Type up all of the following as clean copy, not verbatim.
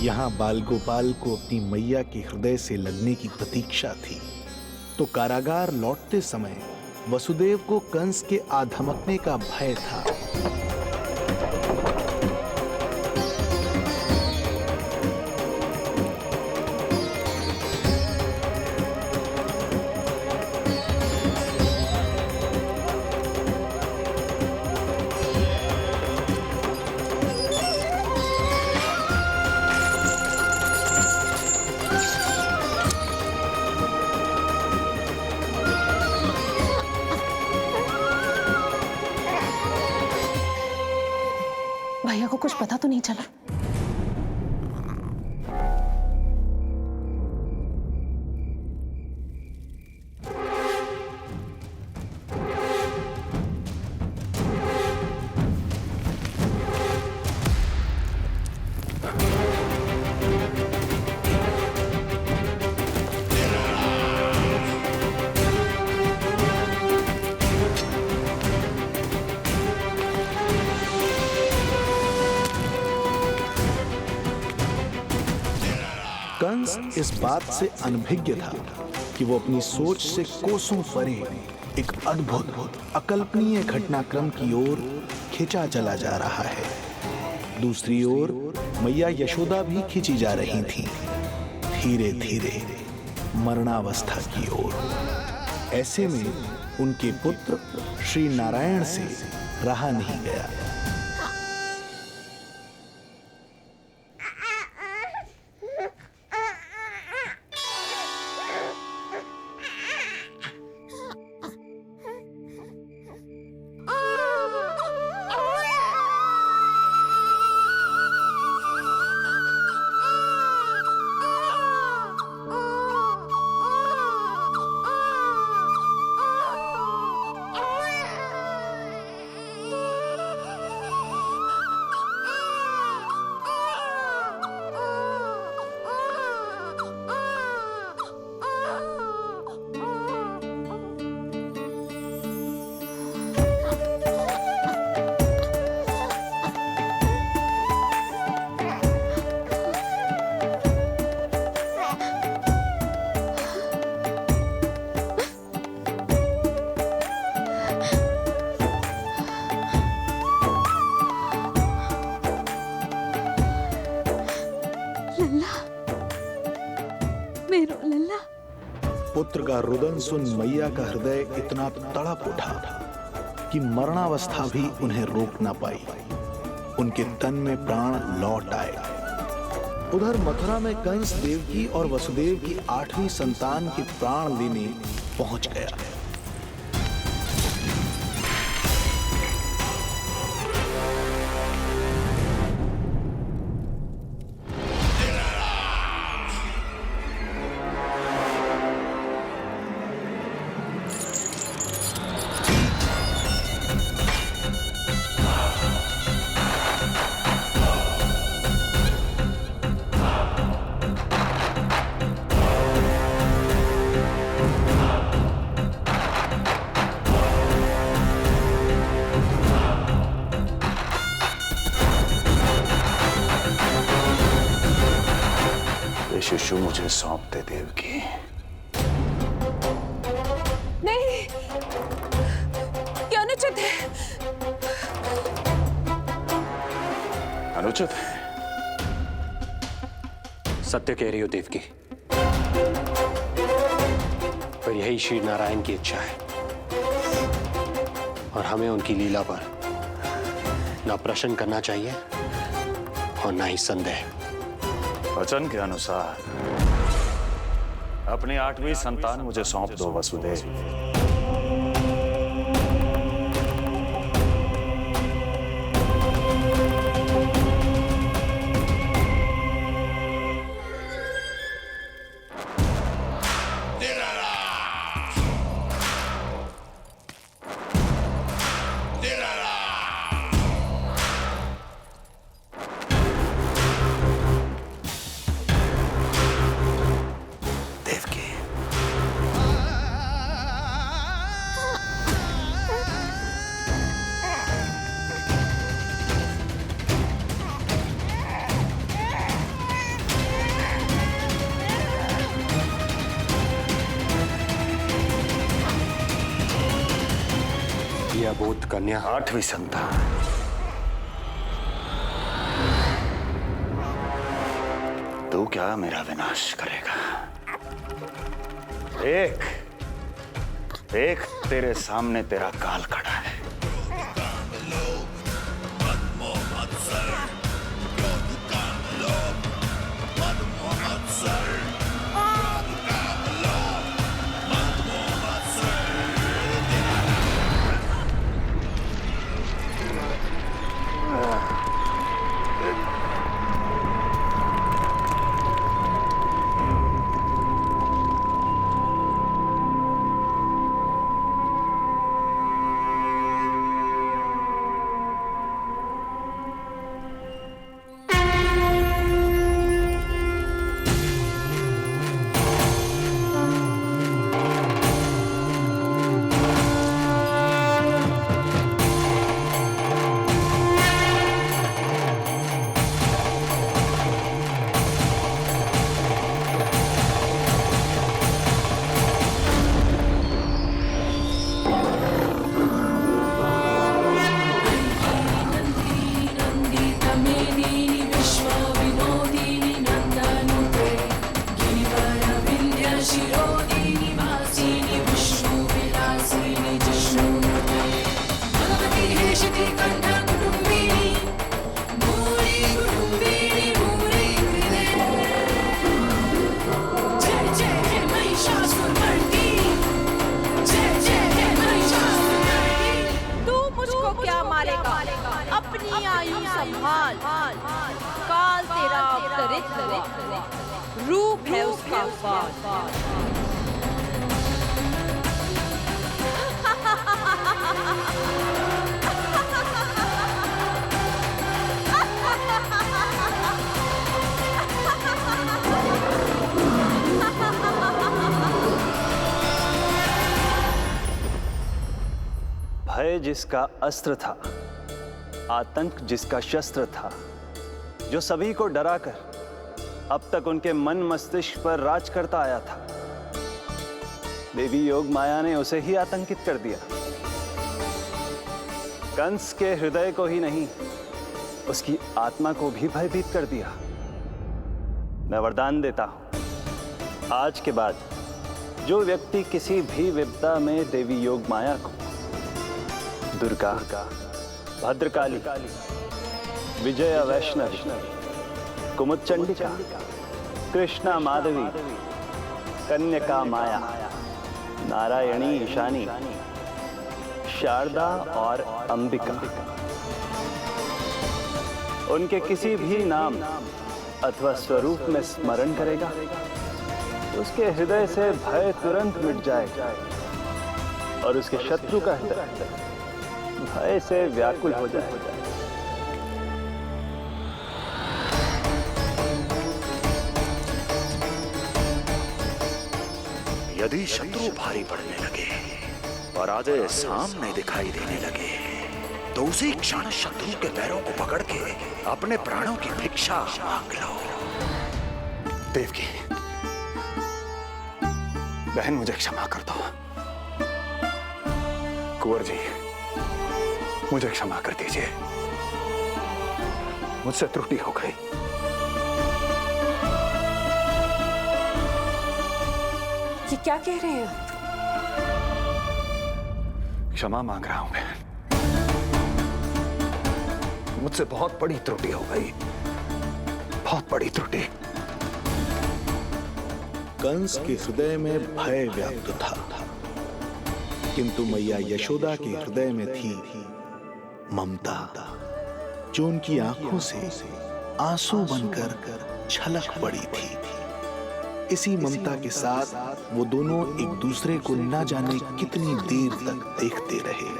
यहाँ बाल गोपाल को अपनी मैया के हृदय से लगने की प्रतीक्षा थी। तो कारागार लौटते समय वसुदेव को कंस के आ धमकने का भय था। भैया को कुछ पता तो नहीं चला? कंस इस बात से अनभिज्ञ था कि वो अपनी सोच से कोसों परे एक अद्भुत अकल्पनीय घटनाक्रम की ओर खिंचा चला जा रहा है। दूसरी ओर मैया यशोदा भी खिंची जा रही थी, धीरे धीरे मरणावस्था की ओर। ऐसे में उनके पुत्र श्री नारायण से रहा नहीं गया। पुत्र का रुदन सुन मैया का हृदय इतना तड़प उठा कि मरणावस्था भी उन्हें रोक ना पाई। उनके तन में प्राण लौट आए। उधर मथुरा में कंस देवकी और वसुदेव की 8वीं संतान के प्राण लेने पहुंच गया। शिशु मुझे सौंप दे देवकी। नहीं, ये अनुचित है। अनुचित है? सत्य कह रही हो देवकी, पर यही श्री नारायण की इच्छा है और हमें उनकी लीला पर ना प्रश्न करना चाहिए और ना ही संदेह। वचन के अनुसार अपनी 8वीं संतान मुझे सौंप दो वसुदेव। सुबोध कन्या 8वीं संतान। तू क्या मेरा विनाश करेगा? एक तेरे सामने तेरा काल खड़ा है। अपनी आयु संभाल, काल तेरा अवतरित रूप है उसका बाल। भय जिसका अस्त्र था, आतंक जिसका शस्त्र था, जो सभी को डराकर अब तक उनके मन मस्तिष्क पर राज करता आया था, देवी योग माया ने उसे ही आतंकित कर दिया। कंस के हृदय को ही नहीं, उसकी आत्मा को भी भयभीत कर दिया। मैं वरदान देता हूं, आज के बाद जो व्यक्ति किसी भी विपदा में देवी योग माया को, दुर्गा, भद्रकाली, विजया वैष्णवी, कुमुदचंडिका, कृष्णा माधवी, कन्यका माया, नारायणी ईशानी, शारदा और अंबिका, उनके किसी भी नाम अथवा स्वरूप में स्मरण करेगा, उसके हृदय से भय तुरंत मिट जाएगा और उसके शत्रु का हृदय भय से व्याकुल हो जाएगा। यदि शत्रु भारी पड़ने लगे और आधे सामने दिखाई देने लगे, तो उसी क्षण शत्रु के पैरों को पकड़ के अपने प्राणों की भिक्षा मांग लो। देवकी, बहन मुझे क्षमा कर दो। कुंवर जी, मुझे क्षमा कर दीजिए, मुझसे त्रुटि हो गई। ये क्या कह रहे हैं आप? क्षमा मांग रहा हूं बहन, मुझसे बहुत बड़ी त्रुटि हो गई, बहुत बड़ी त्रुटि। कंस के हृदय में भय व्याप्त था, किंतु मैया यशोदा के हृदय में थी ममता, जो उनकी आंखों से आंसू बनकर छलक पड़ी थी। इसी ममता के साथ वो दोनों एक दूसरे को न जाने कितनी देर तक देखते रहे।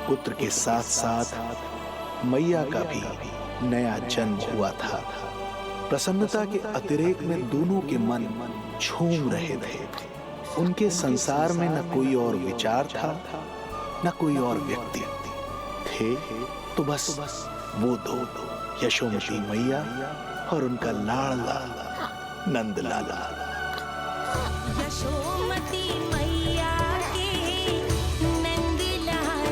पुत्र के साथ साथ मैया का भी नया जन्म हुआ था। प्रसन्नता के अतिरेक में दोनों के मन झूम रहे थे। उनके संसार में न कोई और विचार था, न कोई और व्यक्ति थे, तो बस वो दो, यशोमती मैया और उनका लाडला नंद लाला। यशोमती मैया के नंद लाला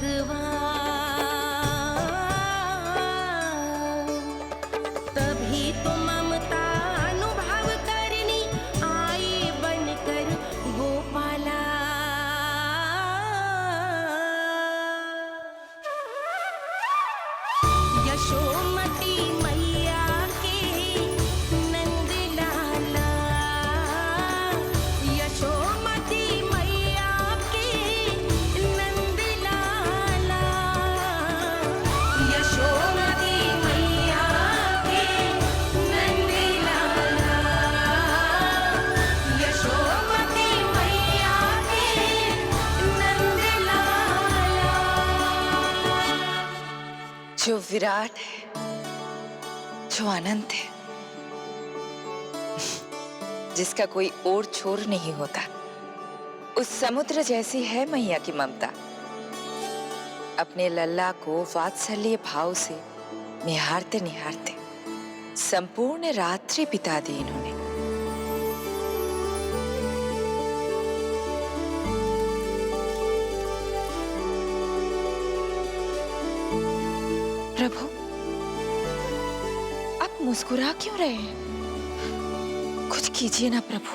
लगवा, तभी तो ममता अनुभव करनी आई बनकर गोपाला। यशोमती मैया के नंद लाला, यशोमती मैया के नंद लाला, यशोमती मैया के नंद लाला, यशोमती मैया के नंद लाला। जो विराट है, जो अनंत है, जिसका कोई और छोर नहीं होता, उस समुद्र जैसी है मैया की ममता। अपने लल्ला को वात्सल्य भाव से निहारते निहारते संपूर्ण रात्रि बिता दी इन्होंने। प्रभु, आप मुस्कुरा क्यों रहे हैं? कुछ कीजिए ना प्रभु।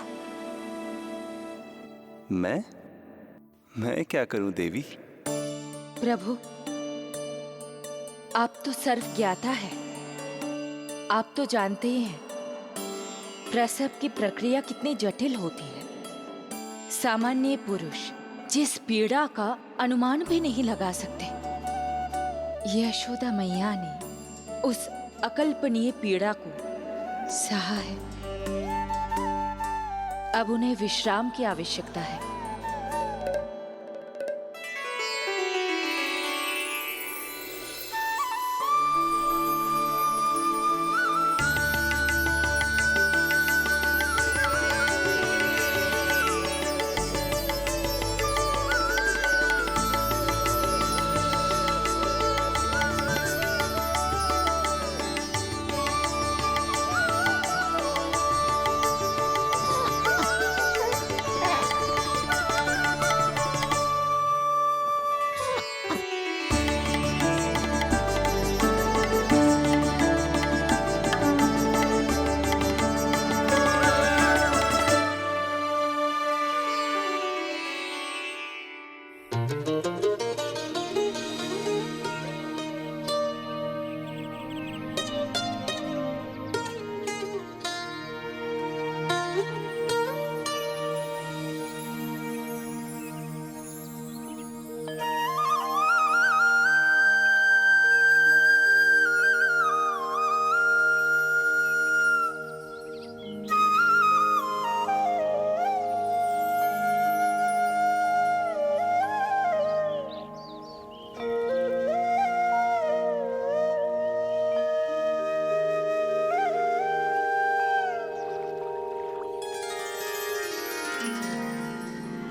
मैं क्या करूं देवी? प्रभु, आप तो सर्वज्ञाता है। आप तो जानते ही हैं प्रसव की प्रक्रिया कितनी जटिल होती है। सामान्य पुरुष जिस पीड़ा का अनुमान भी नहीं लगा सकते, यशोदा मैया ने उस अकल्पनीय पीड़ा को सहा है। अब उन्हें विश्राम की आवश्यकता है।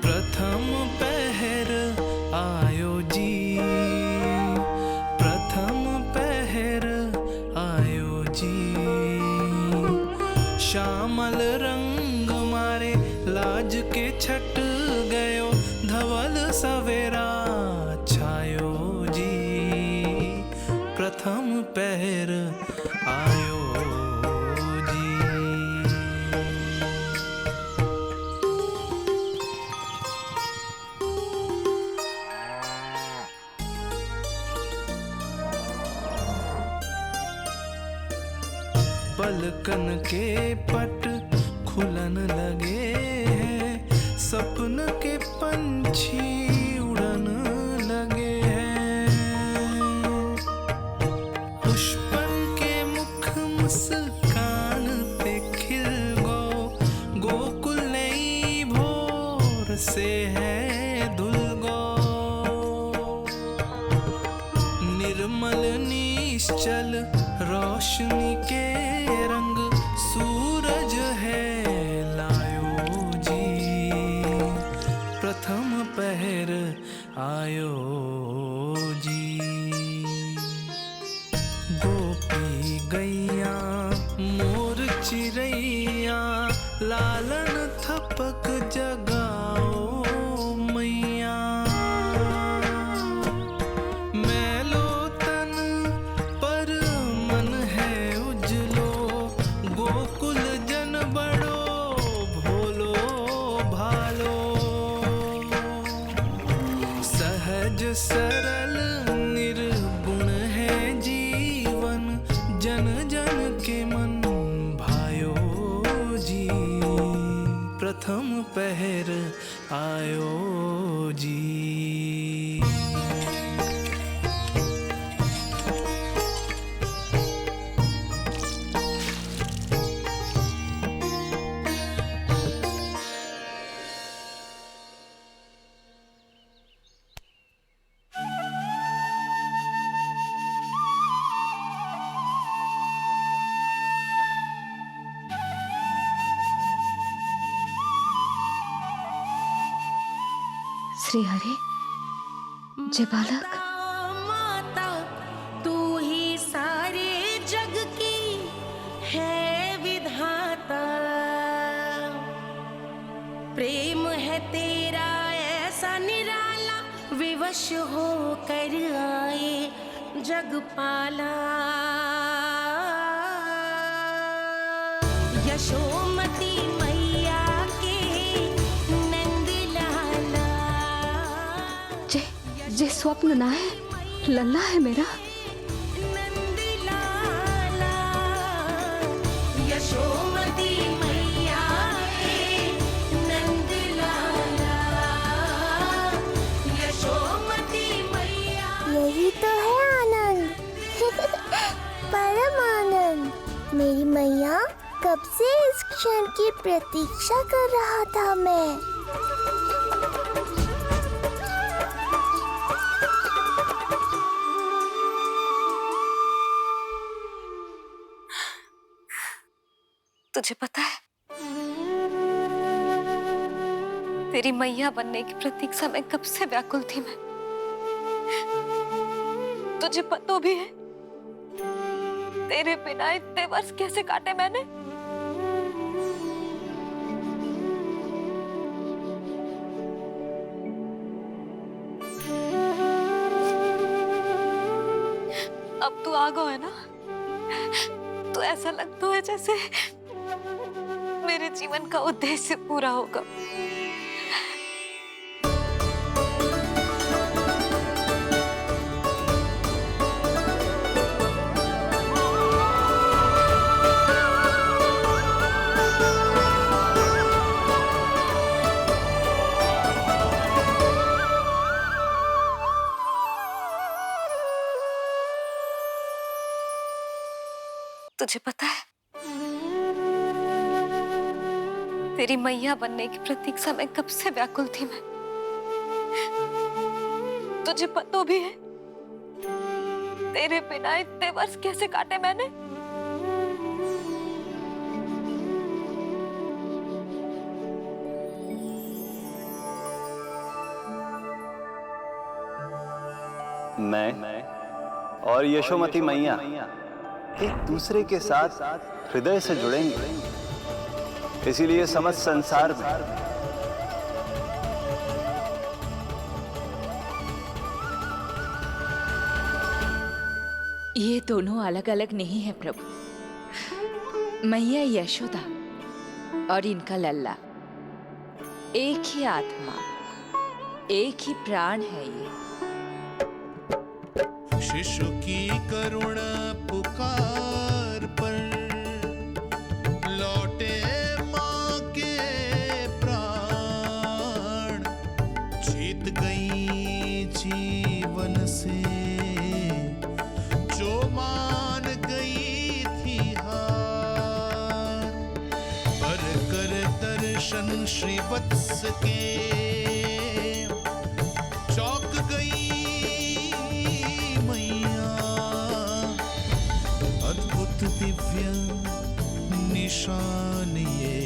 प्रथम पहर आयो जी, प्रथम पहर आयो जी। श्यामल रंग मारे लाज के छट गयो, धवल सवेरा छायो जी। प्रथम पहर आयो जी। पलकन के पट खुलन लगे हैं, सपन के पंछी उड़न लगे हैं। पुष्पन के मुख मुस्कान पे खिल गो, गोकुल नई भोर से है धुल गो। निर्मल निश्चल रोशनी के रंग सूरज है लायो जी। प्रथम पहर आयो जी। गोपी गैया मोर चिड़ैया, लालन थपक जगाओ मैया। प्रथम पहर आयो जी। श्री हरि, जय बालक। माता तू ही सारे जग की है विधाता, प्रेम है तेरा ऐसा निराला, विवश हो कर आए जगपाला। यशोमती मैया के नंद लाला, जे स्वप्न ना है, लल्ला है मेरा। नंद लाला, यशोमती मैया के नंद लाला, यशोमती मैया। यही तो है आनंद, परम आनंद। मेरी मैया, कब से इस क्षण की प्रतीक्षा कर रहा था मैं। तुझे पता है, तेरी मैया बनने की प्रतीक्षा में कब से व्याकुल थी मैं। तुझे पता भी है तेरे बिना इतने वर्ष कैसे काटे मैंने। अब तू आ गया है ना, तो ऐसा लगता है जैसे मेरे जीवन का उद्देश्य पूरा होगा। तुझे पता है, तेरी मैया बनने की प्रतीक्षा में कब से व्याकुल थी मैं। तुझे पता भी है तेरे बिना इतने वर्ष कैसे काटे मैंने। मैं और यशोमती मैया एक दूसरे के साथ हृदय से जुड़ेंगे, इसीलिए समस्त संसार में ये दोनों अलग अलग नहीं है प्रभु। मैया यशोदा और इनका लल्ला एक ही आत्मा, एक ही प्राण है ये। शिशु की करुण पुकार पर लौटे माँ के प्राण, जीत गई जीवन से जो मान गई थी हार। पर कर दर्शन श्री वत्स के चौक गई दिव्य निशान ये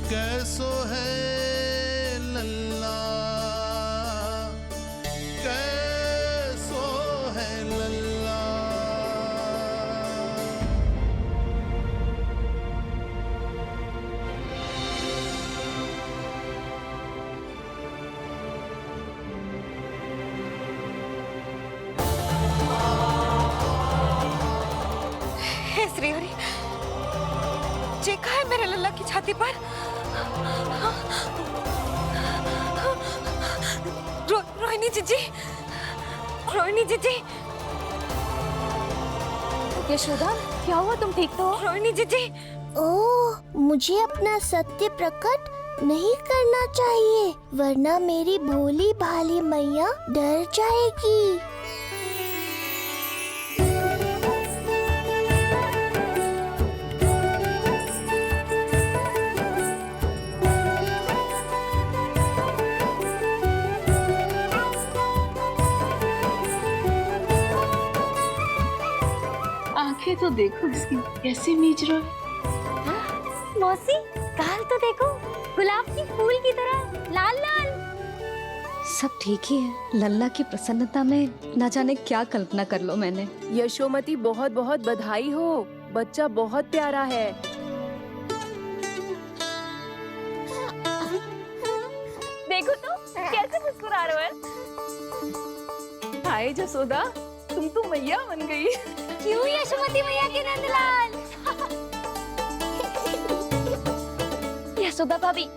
कैसो है लल्ला, कैसो है लल्ला। श्रीहरि, देखा है मेरे लल्ला की छाती पर रोहिणी जीजी, रोहिणी जीजी। यशोदा, क्या हुआ? तुम ठीक तो हो? रोहिणी जीजी। ओह, मुझे अपना सत्य प्रकट नहीं करना चाहिए, वरना मेरी भोली भाली मैया डर जाएगी। आंखें तो देखो इसकी कैसे मीच रहा है। मौसी, गाल तो देखो, गुलाब की फूल की तरह लाल लाल। सब ठीक ही है। लल्ला की प्रसन्नता में न जाने क्या कल्पना कर लो मैंने। यशोमती बहुत बहुत बधाई हो, बच्चा बहुत प्यारा है। देखो तो कैसे मुस्कुरा रहे हो। हाय जसोदा, तुम तो मैया बन गई। क्यों यशोमती मैया के नंदलाल। यशोदा भाभी,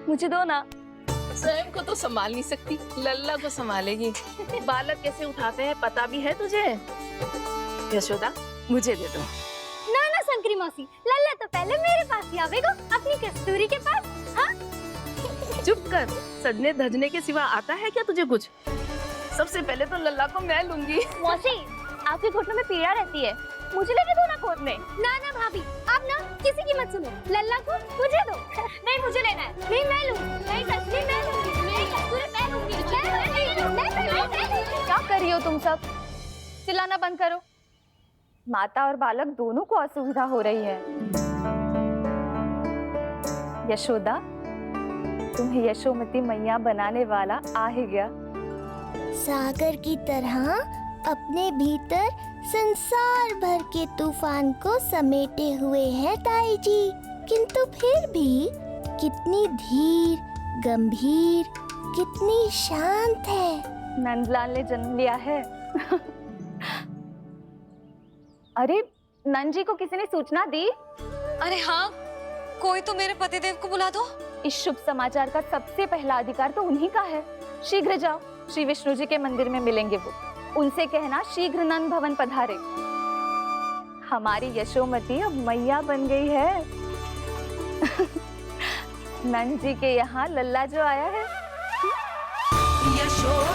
मुझे दो ना। स्वयं को तो संभाल नहीं सकती, लल्ला को संभालेगी। बालक कैसे उठाते हैं पता भी है तुझे? यशोदा, मुझे दे दो। ना ना शंकरी मौसी, लल्ला तो पहले मेरे पास ही आवेगा, अपनी कस्तूरी के पास। हाँ? चुप कर, सजने धजने के सिवा आता है क्या तुझे कुछ? सबसे पहले तो लल्ला को मैं लूंगी। मौसी, आपके घुटनों में पीड़ा रहती है, मुझे लेके दो ना कोट में। ना ना भाभी, आप ना किसी की मत सुनो, लल्ला को मुझे दो। नहीं मुझे लेना है। नहीं मैं लूं। नहीं सच्ची मैं लूंगी। नहीं कस्तूरी मैं लूंगी। क्या कर रही हो तुम सब? चिल्लाना बंद करो। माता और बालक दोनों को असुविधा हो रही है। यशोदा, तुम्हें यशोमती मैया बनाने वाला आ ही गया। सागर की तरह अपने भीतर संसार भर के तूफान को समेटे हुए है ताई जी, किंतु फिर भी कितनी धीर, गंभीर, कितनी शांत है। नंदलाल ने जन्म लिया है। अरे नंद जी को किसी ने सूचना दी? अरे हाँ, कोई तो मेरे पतिदेव को बुला दो। इस शुभ समाचार का सबसे पहला अधिकार तो उन्हीं का है। शीघ्र जाओ, श्री विष्णु जी के मंदिर में मिलेंगे वो। उनसे कहना शीघ्र नंद भवन पधारे। हमारी यशोमती अब मैया बन गई है। नंद जी के यहाँ लल्ला जो आया है। यशोदा